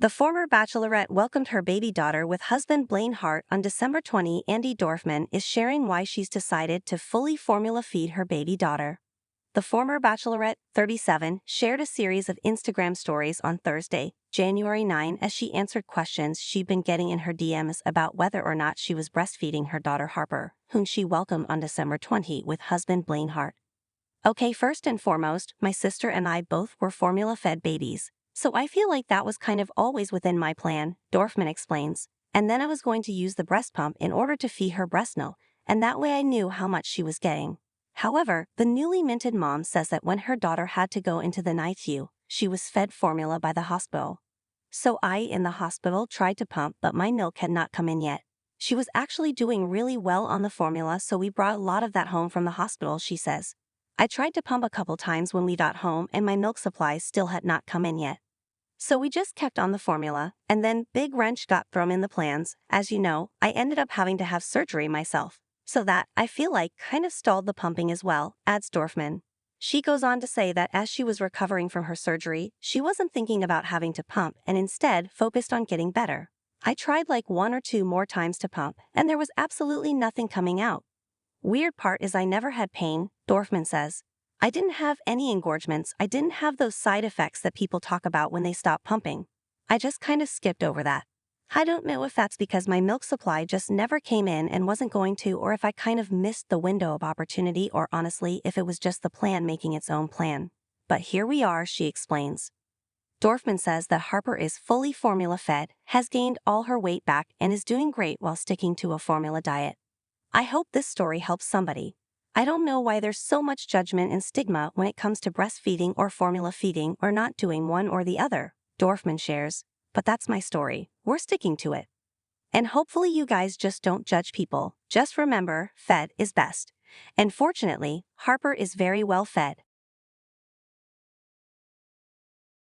The former bachelorette welcomed her baby daughter with husband Blaine Hart on December 20. Andi Dorfman is sharing why she's decided to fully formula feed her baby daughter. The former bachelorette, 37, shared a series of Instagram stories on Thursday, January 9, as she answered questions she'd been getting in her DMs about whether or not she was breastfeeding her daughter Harper, whom she welcomed on December 20 with husband Blaine Hart. "Okay, first and foremost, my sister and I both were formula-fed babies, so I feel like that was kind of always within my plan," Dorfman explains. "And then I was going to use the breast pump in order to feed her breast milk, and that way I knew how much she was getting." However, the newly minted mom says that when her daughter had to go into the NICU, she was fed formula by the hospital. "So I, in the hospital, tried to pump, but my milk had not come in yet. She was actually doing really well on the formula, so we brought a lot of that home from the hospital," she says. "I tried to pump a couple times when we got home and my milk supplies still had not come in yet. So we just kept on the formula, and then big wrench got thrown in the plans. As you know, I ended up having to have surgery myself. So that, I feel like, kind of stalled the pumping as well," adds Dorfman. She goes on to say that as she was recovering from her surgery, she wasn't thinking about having to pump and instead focused on getting better. "I tried like 1 or 2 more times to pump, and there was absolutely nothing coming out. Weird part is I never had pain," Dorfman says. "I didn't have any engorgements, I didn't have those side effects that people talk about when they stop pumping. I just kind of skipped over that. I don't know if that's because my milk supply just never came in and wasn't going to, or if I kind of missed the window of opportunity, or honestly if it was just the plan making its own plan. But here we are," she explains. Dorfman says that Harper is fully formula fed, has gained all her weight back, and is doing great while sticking to a formula diet. "I hope this story helps somebody. I don't know why there's so much judgment and stigma when it comes to breastfeeding or formula feeding or not doing one or the other," Dorfman shares. "But that's my story. We're sticking to it. And hopefully you guys just don't judge people. Just remember, fed is best." And fortunately, Harper is very well fed.